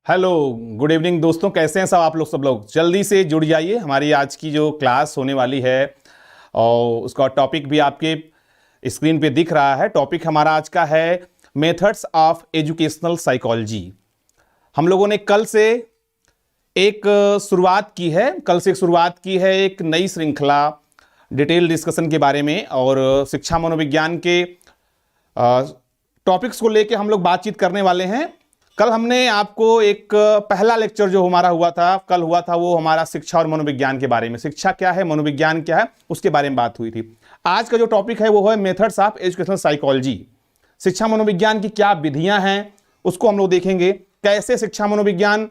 Hello, good evening दोस्तों। कैसे हैं सब लोग जल्दी से जुड़ जाइए। हमारी आज की जो क्लास होने वाली है और उसका टॉपिक भी आपके स्क्रीन पे दिख रहा है। टॉपिक हमारा आज का है मेथड्स ऑफ एजुकेशनल साइकोलॉजी। हम लोगों ने कल से एक शुरुआट की है एक नई श्रृंखला डिटेल डिस्कशन के बारे में, और शिक्षा मनोविज्ञान के टॉपिक्स को लेके हम लोग बातचीत करने वाले हैं। कल हमने आपको एक पहला लेक्चर जो हमारा कल हुआ था वो हमारा शिक्षा और मनोविज्ञान के बारे में, शिक्षा क्या है, मनोविज्ञान क्या है, उसके बारे में बात हुई थी। आज का जो टॉपिक है वो है मेथड्स ऑफ एजुकेशनल साइकोलॉजी। शिक्षा मनोविज्ञान की क्या विधियां हैं उसको हम लोग देखेंगे, कैसे शिक्षा मनोविज्ञान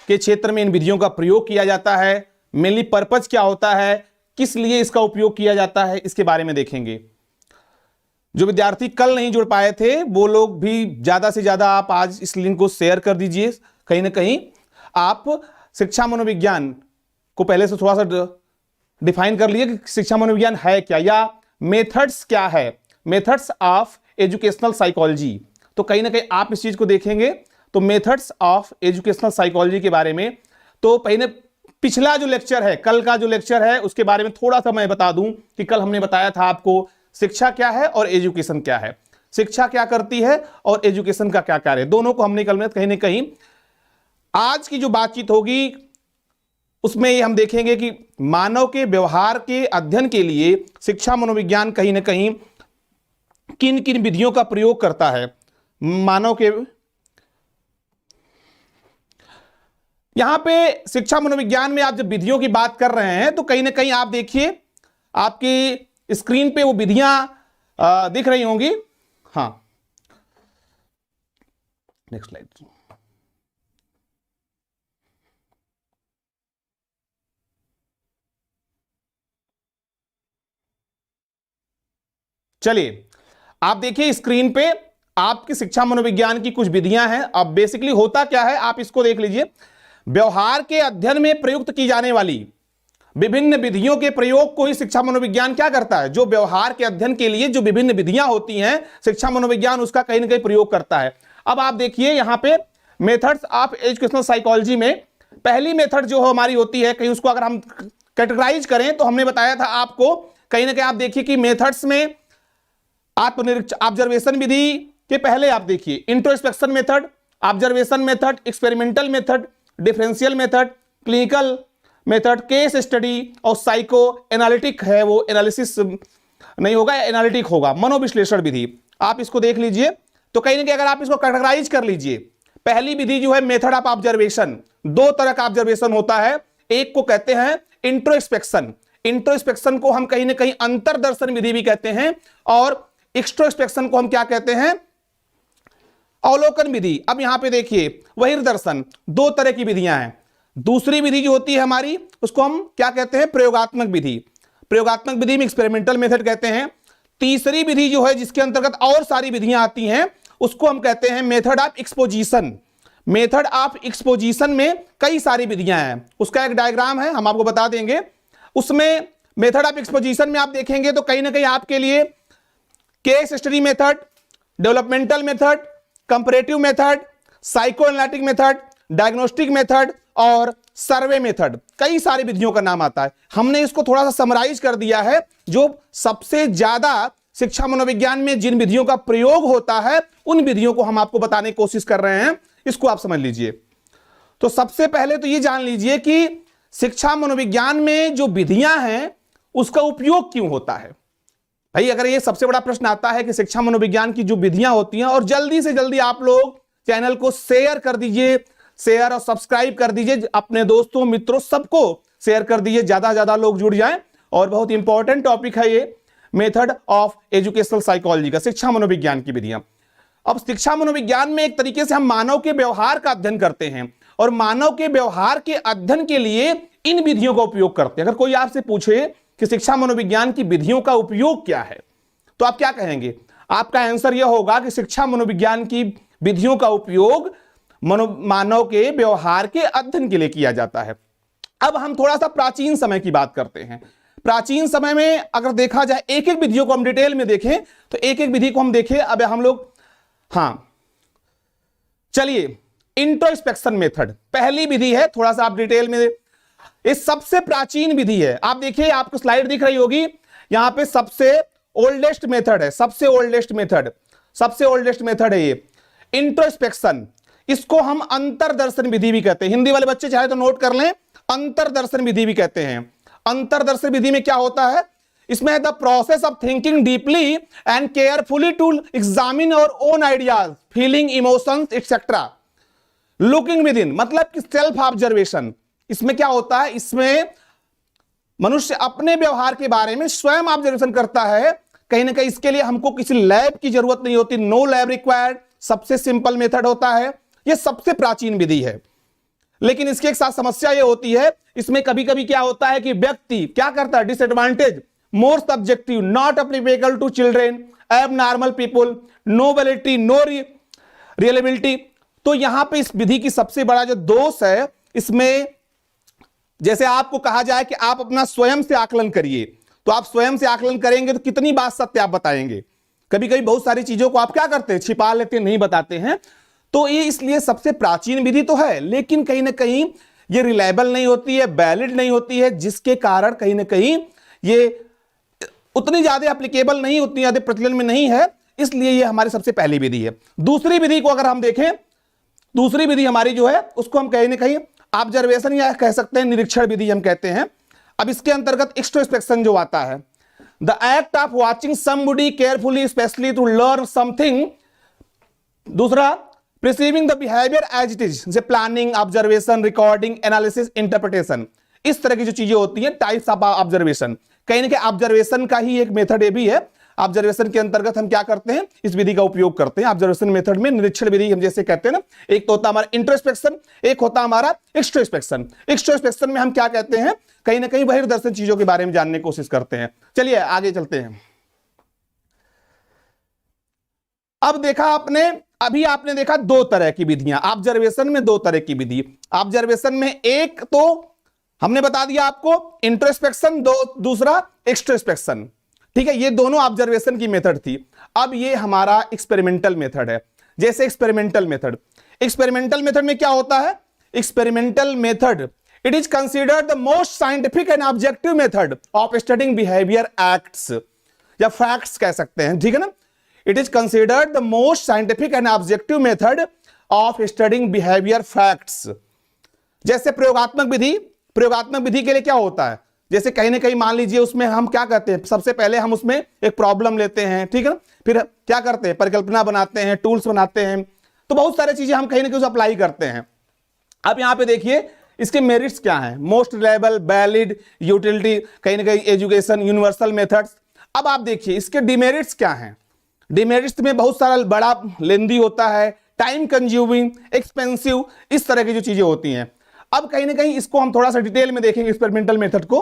के क्षेत्र में इन विधियों का प्रयोग किया जाता है, मेनली पर्पज क्या होता है, किस लिए इसका उपयोग किया जाता है, इसके बारे में देखेंगे। जो विद्यार्थी कल नहीं जुड़ पाए थे वो लोग भी ज्यादा से ज्यादा आप आज इस लिंक को शेयर कर दीजिए। कहीं ना कहीं आप शिक्षा मनोविज्ञान को पहले से थोड़ा सा डिफाइन कर लिए कि शिक्षा मनोविज्ञान है क्या, या मेथड्स क्या है, मेथड्स ऑफ एजुकेशनल साइकोलॉजी। तो कहीं ना कहीं आप इस चीज को देखेंगे। तो मेथड्स ऑफ एजुकेशनल साइकोलॉजी के बारे में तो पहले पिछला जो लेक्चर है, कल का जो लेक्चर है उसके बारे में थोड़ा सा मैं बता दूं कि कल हमने बताया था आपको शिक्षा क्या है और एजुकेशन क्या है, शिक्षा क्या करती है और एजुकेशन का क्या कार्य है, दोनों को हमने कल में कहीं ना कहीं आज की जो बातचीत होगी उसमें ये हम देखेंगे कि मानव के व्यवहार के अध्ययन के लिए शिक्षा मनोविज्ञान कहीं ना कहीं किन किन विधियों का प्रयोग करता है। मानव के यहां पे शिक्षा मनोविज्ञान में आप जब विधियों की बात कर रहे हैं तो कहीं ना कहीं आप देखिए आपकी स्क्रीन पे वो विधियां दिख रही होंगी। हाँ, नेक्स्ट स्लाइड। चलिए आप देखिए स्क्रीन पे आपकी शिक्षा मनोविज्ञान की कुछ विधियां हैं। अब बेसिकली होता क्या है आप इसको देख लीजिए। व्यवहार के अध्ययन में प्रयुक्त की जाने वाली विभिन्न विधियों के प्रयोग को ही शिक्षा मनोविज्ञान क्या करता है। जो व्यवहार के अध्ययन के लिए जो विभिन्न विधियां होती हैं शिक्षा मनोविज्ञान उसका कहीं ना कहीं प्रयोग करता है। अब आप देखिए यहां पे मेथड्स ऑफ एजुकेशनल साइकोलॉजी में पहली मेथड जो हमारी होती है, कहीं उसको अगर हम कैटेगराइज करें तो हमने बताया था आपको, कहीं ना कहीं आप देखिए कि मेथड्स में ऑब्जर्वेशन विधि के पहले आप देखिए introspection method, observation method, experimental method, differential method, clinical method, case study और साइको एनालिटिक है, वो एनालिसिस नहीं होगा, एनालिटिक होगा, मनोविश्लेषण विधि। आप इसको देख लीजिए। तो कहीं ना कहीं अगर आप इसको कैटेगराइज कर लीजिए, पहली विधि जो है मेथड ऑफ ऑब्जर्वेशन, दो तरह का ऑब्जर्वेशन होता है। एक को कहते हैं इंट्रोस्पेक्शन, इंट्रोस्पेक्शन को हम कहीं ना कहीं अंतरदर्शन विधि भी कहते हैं, और एक्सट्रोस्पेक्शन को हम क्या कहते हैं, अवलोकन विधि। अब यहां पे देखिए बहिर्दर्शन, दो तरह की विधियां हैं। दूसरी विधि जो होती है हमारी उसको हम क्या कहते हैं, प्रयोगात्मक विधि, प्रयोगात्मक विधि में एक्सपेरिमेंटल मेथड कहते हैं। तीसरी विधि जो है जिसके अंतर्गत और सारी विधियां आती हैं उसको हम कहते हैं method of exposition. Method of exposition में कई सारी विधियां हैं, उसका एक डायग्राम है हम आपको बता देंगे। उसमें मेथड ऑफ एक्सपोजिशन में आप देखेंगे तो कहीं ना कहीं आपके लिए case study method, developmental method, comparative method, psycho analytic method, diagnostic method और सर्वे मेथड, कई सारी विधियों का नाम आता है। हमने इसको थोड़ा सा समराइज कर दिया है। जो सबसे ज्यादा शिक्षा मनोविज्ञान में जिन विधियों का प्रयोग होता है उन विधियों को हम आपको बताने की कोशिश कर रहे हैं, इसको आप समझ लीजिए। तो सबसे पहले तो ये जान लीजिए कि शिक्षा मनोविज्ञान में जो विधियां हैं उसका उपयोग क्यों होता है। भाई अगर ये सबसे बड़ा प्रश्न आता है कि शिक्षा मनोविज्ञान की जो विधियां होती हैं, और जल्दी से जल्दी आप लोग चैनल को शेयर कर दीजिए, शेयर और सब्सक्राइब कर दीजिए, अपने दोस्तों मित्रों सबको शेयर कर दीजिए, ज्यादा से ज्यादा लोग जुड़ जाएं। और बहुत इंपॉर्टेंट टॉपिक है ये मेथड ऑफ एजुकेशनल साइकोलॉजी का, शिक्षा मनोविज्ञान की विधियां। अब शिक्षा मनोविज्ञान में एक तरीके से हम मानव के व्यवहार का अध्ययन करते हैं, और मानव के व्यवहार के अध्ययन के लिए इन विधियों का उपयोग करते हैं। अगर कोई आपसे पूछे कि शिक्षा मनोविज्ञान की विधियों का उपयोग क्या है तो आप क्या कहेंगे, आपका आंसर यह होगा कि शिक्षा मनोविज्ञान की विधियों का उपयोग मानव के व्यवहार के अध्ययन के लिए किया जाता है। अब हम थोड़ा सा प्राचीन समय की बात करते हैं। प्राचीन समय में अगर देखा जाए, एक एक विधियों को हम डिटेल में देखें तो एक एक विधि को हम देखें। अब हम लोग, हाँ चलिए इंट्रोस्पेक्शन मेथड पहली विधि है, थोड़ा सा आप डिटेल में, ये सबसे प्राचीन विधि है। आप देखिए, आपको स्लाइड दिख रही होगी, यहां पे सबसे ओल्डेस्ट मेथड है, सबसे ओल्डेस्ट मेथड है ये इंट्रोस्पेक्शन। इसको हम अंतरदर्शन विधि भी कहते हैं। हिंदी वाले बच्चे चाहे तो नोट कर लें, अंतरदर्शन विधि भी कहते हैं। अंतरदर्शन विधि में क्या होता है, इसमें the process of thinking deeply and carefully to examine our own ideas, feeling, emotions etcetera, looking within, मतलब कि सेल्फ ऑब्जर्वेशन। इसमें क्या होता है, इसमें मनुष्य अपने व्यवहार के बारे में स्वयं ऑब्जर्वेशन करता है। कहीं ना कहीं इसके लिए हमको किसी लैब की जरूरत नहीं होती, नो लैब रिक्वायर्ड, सबसे सिंपल मेथड होता है। यह सबसे प्राचीन विधि है। लेकिन इसके एक साथ समस्या यह होती है, इसमें कभी कभी क्या होता है कि व्यक्ति क्या करता है, disadvantage, more subjective, not applicable to children, abnormal people, no validity, no reliability. तो यहां पे इस विधि की सबसे बड़ा जो दोष है, इसमें जैसे आपको कहा जाए कि आप अपना स्वयं से आकलन करिए, तो आप स्वयं से आकलन करेंगे तो कितनी बात सत्य आप बताएंगे। कभी कभी बहुत सारी चीजों को आप क्या करते हैं, छिपा लेते हैं, नहीं बताते हैं। तो ये इसलिए सबसे प्राचीन विधि तो है, लेकिन कहीं ना कहीं ये रिलायबल नहीं होती है, वैलिड नहीं होती है, जिसके कारण कहीं ना कहीं ये उतनी ज्यादा एप्लीकेबल नहीं, उतनी ज्यादा प्रचलन में नहीं है। इसलिए ये हमारी सबसे पहली विधि है। दूसरी विधि को अगर हम देखें, दूसरी विधि हमारी जो है उसको हम कहीं ना कहीं ऑब्जर्वेशन या कह सकते हैं निरीक्षण विधि हम कहते हैं। अब इसके अंतर्गत एक्सट्रोस्पेक्शन जो आता है, the act of watching somebody carefully specially to learn something. दूसरा, perceiving the behaviour as it is, जैसे planning, observation, recording, analysis, interpretation, इस तरह की जो चीजें होती हैं, टाइप्स ऑफ ऑब्जर्वेशन। कहीं ना कहीं ऑब्जर्वेशन का ही एक मेथड ये भी है। ऑब्जर्वेशन के अंतर्गत हम क्या करते हैं, इस विधि का उपयोग करते हैं। ऑब्जर्वेशन मेथड में निरीक्षण विधि हम जैसे कहते हैं ना, एक तो होता हमारा इंट्रोस्पेक्शन, एक होता हमारा एक्सट्रोस्पेक्शन। एक्सट्रोस्पेक्शन में हम क्या कहते हैं, कहीं ना कहीं बहिर्दर्शन चीजों के बारे में जानने की कोशिश करते हैं। चलिए आगे चलते हैं। अब देखा आपने, अभी आपने देखा दो तरह की विधियां ऑब्जर्वेशन में, दो तरह की विधि ऑब्जर्वेशन में। एक तो हमने बता दिया आपको इंट्रोस्पेक्शन, दूसरा एक्सट्रोस्पेक्शन। ठीक है, ये दोनों ऑब्जर्वेशन की मेथड थी। अब ये हमारा एक्सपेरिमेंटल मेथड है। जैसे एक्सपेरिमेंटल मेथड में क्या होता है, experimental method, it is considered the most scientific and objective method of studying behaviour acts या फैक्ट्स कह सकते हैं। ठीक है ना, it is considered the most scientific and objective method of studying behaviour facts. जैसे प्रयोगात्मक विधि के लिए क्या होता है, जैसे कहीं ना कहीं मान लीजिए उसमें हम क्या करते हैं, सबसे पहले हम उसमें एक प्रॉब्लम लेते हैं, ठीक है ना, फिर क्या करते हैं, परिकल्पना बनाते हैं, टूल्स बनाते हैं, तो बहुत सारी चीजें हम कहीं ना कहीं अप्लाई करते हैं। अब यहां पे देखिए इसके मेरिट्स क्या हैं, मोस्ट रिलायबल, वैलिड, यूटिलिटी, कहीं ना कहीं एजुकेशन, यूनिवर्सल मेथड्स। अब आप देखिए इसके डिमेरिट्स क्या हैं। डिमेरिट्स में बहुत सारा बड़ा लेंदी होता है, टाइम कंज्यूमिंग, एक्सपेंसिव, इस तरह की जो चीजें होती हैं। अब कहीं ना कहीं इसको हम थोड़ा सा डिटेल में देखेंगे एक्सपेरिमेंटल मेथड को।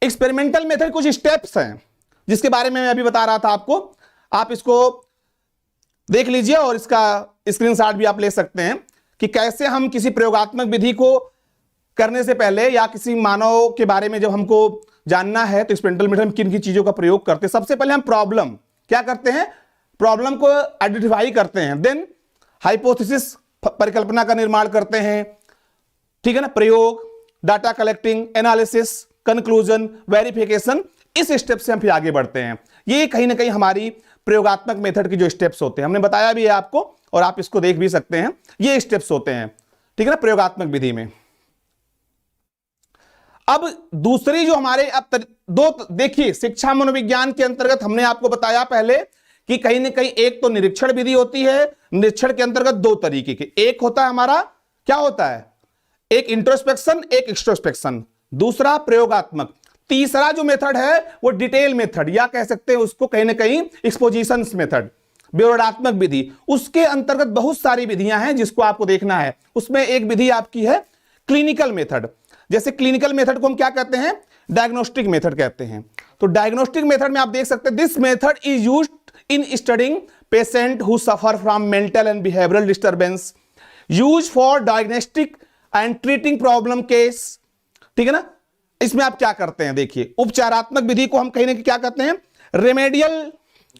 एक्सपेरिमेंटल मेथड कुछ स्टेप्स हैं जिसके बारे में मैं अभी बता रहा था आपको, आप इसको देख लीजिए और इसका स्क्रीनशॉट भी आप ले सकते हैं कि कैसे हम किसी प्रयोगात्मक विधि को करने से पहले या किसी मानव के बारे में जब हमको जानना है तो एक्सपेरिमेंटल मेथड में किन किन चीजों का प्रयोग करते हैं। सबसे पहले हम प्रॉब्लम क्या करते हैं, प्रॉब्लम को आइडेंटिफाई करते हैं, देन हाइपोथेसिस, परिकल्पना का निर्माण करते हैं, ठीक है ना, प्रयोग, data collecting, analysis, conclusion, verification, इस स्टेप से हम फिर आगे बढ़ते हैं। ये कहीं ना कहीं हमारी प्रयोगात्मक मेथड की जो स्टेप्स होते हैं, हमने बताया भी है आपको और आप इसको देख भी सकते हैं, ये स्टेप्स होते हैं, ठीक है ना, प्रयोगात्मक विधि में। अब दूसरी जो हमारे अब दो देखिए, शिक्षा मनोविज्ञान के अंतर्गत हमने आपको बताया पहले कि कहीं ना कहीं एक तो निरीक्षण विधि होती है। निरीक्षण के अंतर्गत दो तरीके के, एक होता है हमारा क्या होता है, एक इंट्रोस्पेक्शन, एक एक्सट्रोस्पेक्शन, दूसरा प्रयोगात्मक, तीसरा जो मेथड है वो डिटेल मेथड या कह सकते हैं उसको कहीं ना कहीं एक्सपोजिशन मेथड, विवरणात्मक विधि। उसके अंतर्गत बहुत सारी विधियां हैं जिसको आपको देखना है। उसमें एक विधि आपकी है क्लिनिकल मेथड। जैसे क्लिनिकल मेथड को हम क्या कहते हैं, डायग्नोस्टिक मेथड कहते हैं। तो डायग्नोस्टिक मेथड में आप देख सकते हैं, this method is used in studying patient who suffer from mental and behavioural disturbance, use for diagnostic and treating problem case, ठीक है ना। इसमें आप क्या करते हैं, देखिए उपचारात्मक विधि को हम कहीं ना कहीं क्या कहते हैं, रेमेडियल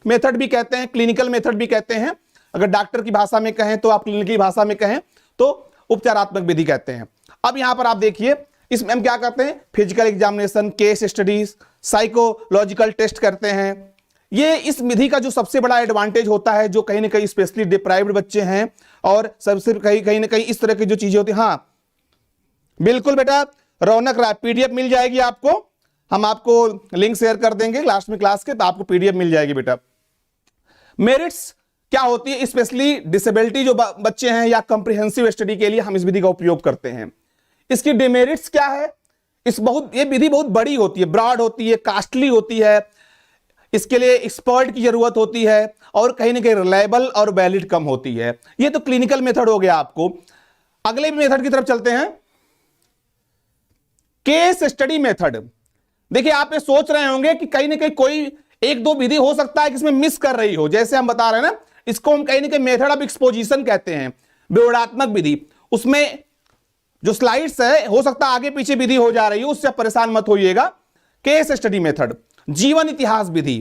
मेथड भी कहते हैं, क्लिनिकल मेथड भी कहते हैं। अगर डॉक्टर की भाषा में कहें तो, आप क्लिनिकल भाषा में कहें तो उपचारात्मक विधि कहते हैं। अब यहां पर आप देखिए, इसमें हम क्या करते हैं, physical examination, case studies, psychological test करते हैं। ये इस विधि का जो सबसे बड़ा एडवांटेज होता है, जो कहीं ना कहीं स्पेशली डिप्राइव्ड बच्चे हैं और सबसे कहीं ना कहीं इस तरह की जो चीजें होती हैं। हाँ बिल्कुल बेटा, रौनक राय, पीडीएफ मिल जाएगी आपको, हम आपको लिंक शेयर कर देंगे लास्ट में क्लास के, तो आपको पीडीएफ मिल जाएगी बेटा। मेरिट्स क्या होती है, स्पेशली डिसेबिलिटी जो बच्चे हैं या कॉम्प्रिहेंसिव स्टडी के लिए हम इस विधि का उपयोग करते हैं। इसकी डिमेरिट्स क्या है, ये विधि बहुत बड़ी होती है, ब्रॉड होती है, कास्टली होती है, इसके लिए एक्सपर्ट की जरूरत होती है और कहीं ना कहीं रिलायबल और वैलिड कम होती है। ये तो क्लिनिकल मेथड हो गया। आपको अगले मेथड की तरफ चलते हैं, केस स्टडी मेथड। देखिए आप ये सोच रहे होंगे कि कहीं ना कहीं कोई एक दो विधि हो सकता है कि इसमें मिस कर रही हो, जैसे हम बता रहे हैं ना, इसको हम कहीं ना कहीं मेथड ऑफ एक्सपोजिशन कहते हैं, विवरणात्मक विधि। उसमें जो स्लाइड्स है हो सकता है आगे पीछे विधि हो जा रही हो, उससे परेशान मत होइएगा। केस स्टडी मेथड, जीवन इतिहास विधि,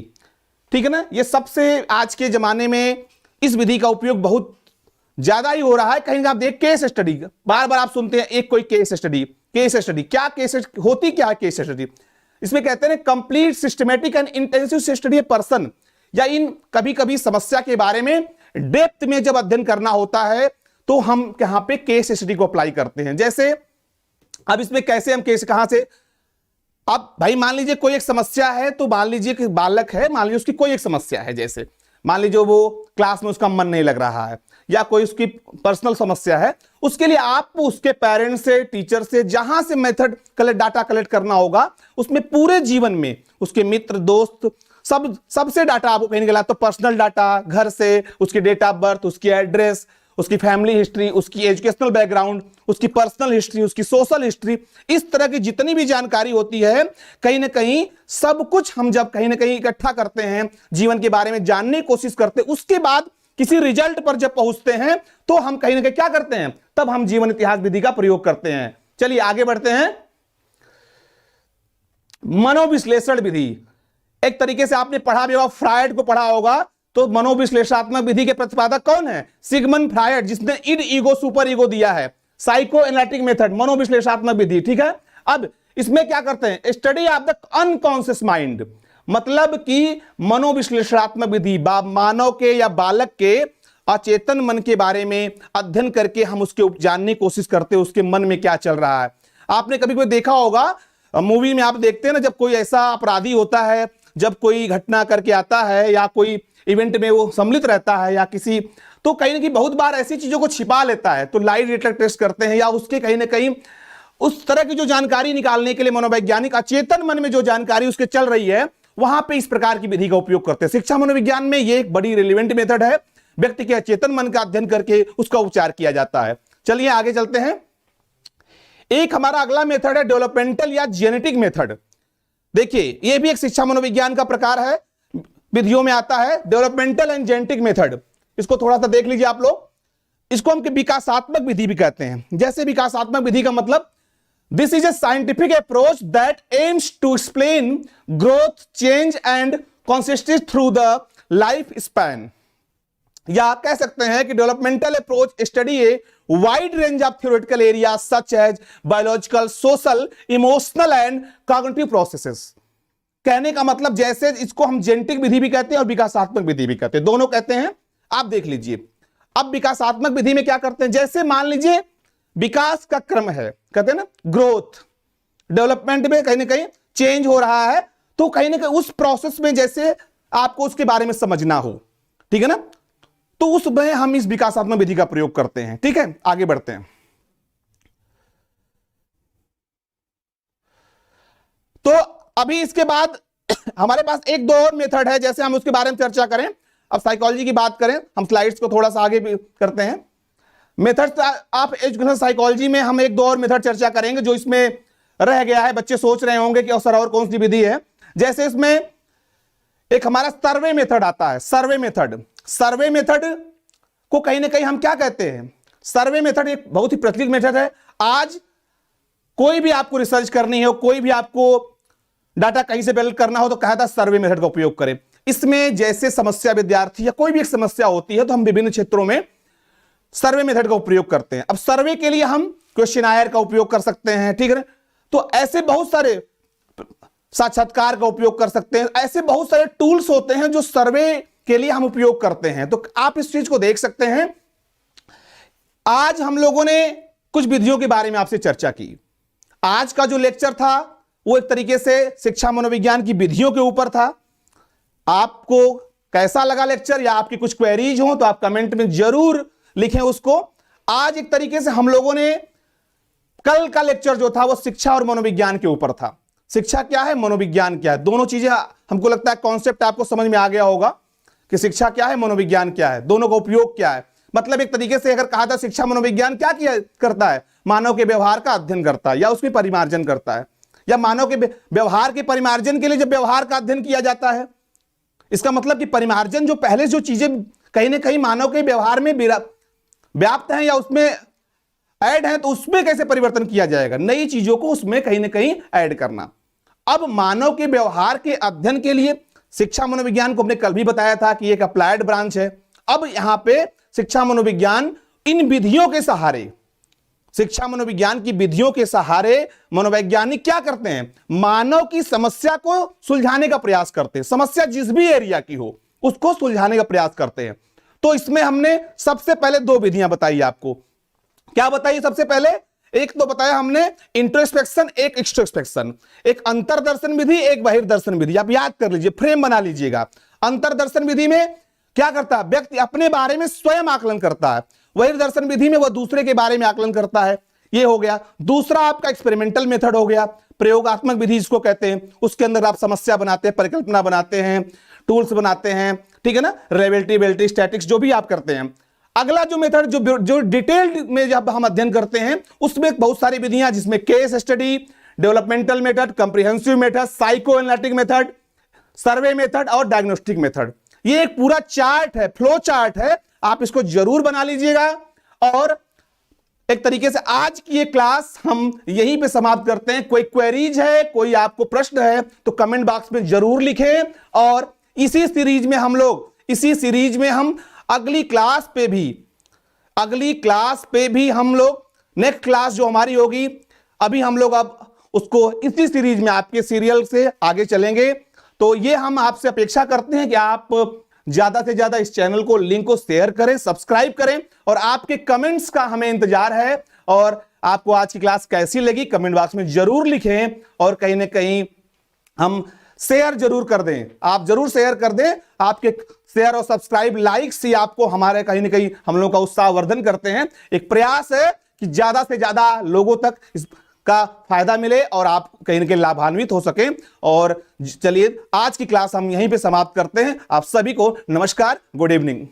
ठीक है ना, ये सबसे आज के जमाने में इस विधि का उपयोग बहुत ज्यादा ही हो रहा है। कहीं आप देख केस स्टडी, बार बार आप सुनते हैं एक कोई केस स्टडी, केस स्टडी क्या, केस होती क्या है केस स्टडी? इसमें कहते हैं complete systematic and intensive study person, या इन कभी कभी समस्या के बारे में डेप्थ में जब अध्ययन करना होता है तो हम यहां पे केस स्टडी को अप्लाई करते हैं। जैसे अब इसमें कैसे हम केस, कहां से, अब भाई मान लीजिए कोई एक समस्या है, तो मान लीजिए कि बालक है, मान लीजिए उसकी कोई एक समस्या है, जैसे मान लीजिए वो क्लास में उसका मन नहीं लग रहा है या कोई उसकी पर्सनल समस्या है, उसके लिए आपको उसके पेरेंट्स से, टीचर से, जहां से मेथड डाटा कलेक्ट करना होगा, उसमें पूरे जीवन में उसके मित्र, दोस्त, सबसे डाटा आपको कहीं निकला, तो पर्सनल डाटा, घर से, उसकी डेट ऑफ बर्थ, उसकी एड्रेस, उसकी फैमिली हिस्ट्री, उसकी एजुकेशनल बैकग्राउंड, उसकी पर्सनल हिस्ट्री, उसकी सोशल हिस्ट्री, इस तरह की जितनी भी जानकारी होती है, कहीं ना कहीं सब कुछ हम जब कहीं ना कहीं इकट्ठा करते हैं, जीवन के बारे में जानने की कोशिश करते हैं, उसके बाद किसी रिजल्ट पर जब पहुंचते हैं तो हम कहीं ना कहीं क्या करते हैं, तब हम जीवन इतिहास विधि का प्रयोग करते हैं। चलिए आगे बढ़ते हैं। मनोविश्लेषण विधि, एक तरीके से आपने पढ़ा भी होगा, फ्रायड को पढ़ा होगा, तो मनोविश्लेषणात्मक विधि के प्रतिपादक कौन है? सिगमंड फ्रायड, जिसने इड ईगो सुपर ईगो दिया है। साइको एनालिटिक मेथड, मनोविश्लेषणात्मक विधि, ठीक है। अब इसमें क्या करते हैं, study of the unconscious mind, मतलब कि मनोविश्लेषणात्मक विधि मानव के या बालक के अचेतन मन के बारे में अध्ययन करके हम उसके जानने की कोशिश करते हैं, उसके मन में क्या चल रहा है। आपने कभी कोई देखा होगा, मूवी में आप देखते हैं ना, जब कोई ऐसा अपराधी होता है, जब कोई घटना करके आता है या कोई इवेंट में वो सम्मिलित रहता है या किसी, तो कहीं ना कहीं बहुत बार ऐसी चीजों को छिपा लेता है, तो लाई डिटेक्टर टेस्ट करते हैं, या उसके कहीं ना कहीं उस तरह की जो जानकारी निकालने के लिए मनोवैज्ञानिक अचेतन मन में जो जानकारी उसके चल रही है, वहां पे इस प्रकार की विधि का उपयोग करते हैं। शिक्षा मनोविज्ञान में ये एक बड़ी रिलेवेंट मेथड है, व्यक्ति के अचेतन मन का अध्ययन करके उसका उपचार किया जाता है। चलिए आगे चलते हैं। एक हमारा अगला मेथड है डेवलपमेंटल या जेनेटिक मेथड। देखिए ये भी एक शिक्षा मनोविज्ञान का प्रकार है, विधियों में आता है, डेवलपमेंटल एंड जेनेटिक मेथड। इसको थोड़ा सा देख लीजिए आप लोग। इसको हम विकासात्मक विधि भी कहते हैं। जैसे विकासात्मक विधि का मतलब, this is a scientific approach that aims to explain growth, change and consistency through the life span. या कह सकते हैं कि developmental approach study a wide range of theoretical area such as biological, social, emotional and cognitive processes. कहने का मतलब, जैसे इसको हम जेनेटिक विधि भी कहते हैं और विकासात्मक विधि भी कहते हैं, दोनों कहते हैं। आप देख लीजिए, अब विकासात्मक विधि में क्या करते हैं, जैसे मान लीजिए विकास का क्रम है, कहते हैं ना ग्रोथ, डेवलपमेंट में कहीं ना कहीं चेंज हो रहा है, तो कहीं ना कहीं उस प्रोसेस में जैसे आपको उसके बारे में समझना हो, ठीक है ना, तो उसमें हम इस विकासात्मक विधि का प्रयोग करते हैं। ठीक है, आगे बढ़ते हैं। तो अभी इसके बाद हमारे पास एक दो और मेथड है, जैसे हम उसके बारे में चर्चा करें। अब साइकोलॉजी की बात करें, हम स्लाइड्स को थोड़ा सा आगे भी करते हैं। मेथड आप एजुकेशनल साइकोलॉजी में हम एक दो और मेथड चर्चा करेंगे जो इसमें रह गया है। बच्चे सोच रहे होंगे कि सर और कौन सी विधि है। जैसे इसमें एक हमारा सर्वे मेथड आता है। सर्वे मेथड को कहीं ना कहीं हम क्या कहते हैं, सर्वे मेथड एक बहुत ही प्रचलित मेथड है। आज कोई भी आपको रिसर्च करनी हो, कोई भी आपको डाटा कहीं से कलेक्ट करना हो, तो कहता है सर्वे मेथड का उपयोग करें। इसमें जैसे समस्या विद्यार्थी या कोई भी एक समस्या होती है तो हम विभिन्न क्षेत्रों में सर्वे मेथड का उपयोग करते हैं। अब सर्वे के लिए हम क्वेश्चनायर का उपयोग कर सकते हैं, ठीक है। तो ऐसे बहुत सारे, साक्षात्कार का उपयोग कर सकते हैं, ऐसे बहुत सारे टूल्स होते हैं जो सर्वे के लिए हम उपयोग करते हैं। तो आप इस चीज को देख सकते हैं। आज हम लोगों ने कुछ विधियों के बारे में आपसे चर्चा की। आज का जो लेक्चर था वो एक तरीके से शिक्षा मनोविज्ञान की विधियों के ऊपर था। आपको कैसा लगा लेक्चर, या आपकी कुछ क्वेरीज हो तो आप कमेंट में जरूर लिखें उसको। आज एक तरीके से हम लोगों ने, कल का लेक्चर जो था वो शिक्षा और मनोविज्ञान के ऊपर था। शिक्षा क्या है, मनोविज्ञान क्या है, दोनों चीजें हमको लगता है कॉन्सेप्ट आपको समझ में आ गया होगा कि शिक्षा क्या है, मनोविज्ञान क्या है, दोनों का उपयोग क्या है। मतलब एक तरीके से अगर कहा था शिक्षा मनोविज्ञान क्या किया करता है, मानव के व्यवहार का अध्ययन करता है या उसमें परिमार्जन करता है, या मानव के व्यवहार के परिमार्जन के लिए जब व्यवहार का अध्ययन किया जाता है, इसका मतलब कि परिमार्जन जो पहले जो चीजें कहीं ना कहीं मानव के व्यवहार में व्याप्त हैं या उसमें ऐड हैं, तो उसमें कैसे परिवर्तन किया जाएगा, नई चीजों को उसमें कहीं ना कहीं ऐड करना। अब मानव के व्यवहार के अध्ययन के लिए शिक्षा मनोविज्ञान को हमने कल भी बताया था कि एक अप्लाइड ब्रांच है। अब यहां पे शिक्षा मनोविज्ञान इन विधियों के सहारे, शिक्षा मनोविज्ञान की विधियों के सहारे मनोवैज्ञानिक क्या करते हैं, मानव की समस्या को सुलझाने का प्रयास करते हैं। समस्या जिस भी एरिया की हो उसको सुलझाने का प्रयास करते हैं। तो इसमें हमने सबसे पहले दो विधियां बताई आपको। क्या बताई सबसे पहले, एक तो बताया हमने इंट्रोस्पेक्शन, एक एक्सट्रोस्पेक्शन, एक अंतरदर्शन विधि, एक बहिर्दर्शन विधि। आप याद कर लीजिए, फ्रेम बना लीजिएगा। अंतरदर्शन विधि में क्या करता है, व्यक्ति अपने बारे में स्वयं आकलन करता है। बहिर्दर्शन विधि में वह दूसरे के बारे में आकलन करता है। यह हो गया। दूसरा आपका एक्सपेरिमेंटल मेथड हो गया, प्रयोगात्मक विधि इसको कहते हैं। उसके अंदर आप समस्या बनाते हैं, परिकल्पना बनाते हैं, टूल्स बनाते हैं, ठीक है ना, रिलेटिविटी, स्टैटिक्स, जो भी आप करते हैं। अगला जो मेथड जो डिटेल्ड में जब हम अध्ययन करते हैं उसमें बहुत सारी विधियां, जिसमें case study, developmental method, comprehensive method, psycho analytic method, survey method और डायग्नोस्टिक मेथड। ये एक पूरा चार्ट है, फ्लो चार्ट है, आप इसको जरूर बना लीजिएगा। और एक तरीके से आज की ये क्लास हम यहीं पे समाप्त करते हैं। कोई क्वेरीज है, कोई आपको प्रश्न है तो कमेंट बॉक्स में जरूर लिखें। और इसी सीरीज में हम अगली क्लास पे भी हम लोग, नेक्स्ट क्लास जो हमारी होगी, अभी हम लोग अब उसको इसी सीरीज में आपके सीरियल से आगे चलेंगे। तो ये हम आपसे अपेक्षा करते हैं कि आप ज्यादा से ज्यादा इस चैनल को, लिंक को शेयर करें, सब्सक्राइब करें, और आपके कमेंट्स का हमें इंतजार है। और आपको आज की क्लास कैसी लगी कमेंट बॉक्स में जरूर लिखें, और कहीं ना कहीं हम शेयर जरूर कर दें, आप जरूर शेयर कर दें। आपके शेयर और सब्सक्राइब, लाइक्स ही आपको हमारे कहीं ना कहीं हम लोग का उत्साहवर्धन करते हैं। एक प्रयास है कि ज्यादा से ज्यादा लोगों तक इसका फायदा मिले और आप कहीं ना कहीं लाभान्वित हो सकें। और चलिए आज की क्लास हम यहीं पे समाप्त करते हैं। आप सभी को नमस्कार, गुड इवनिंग।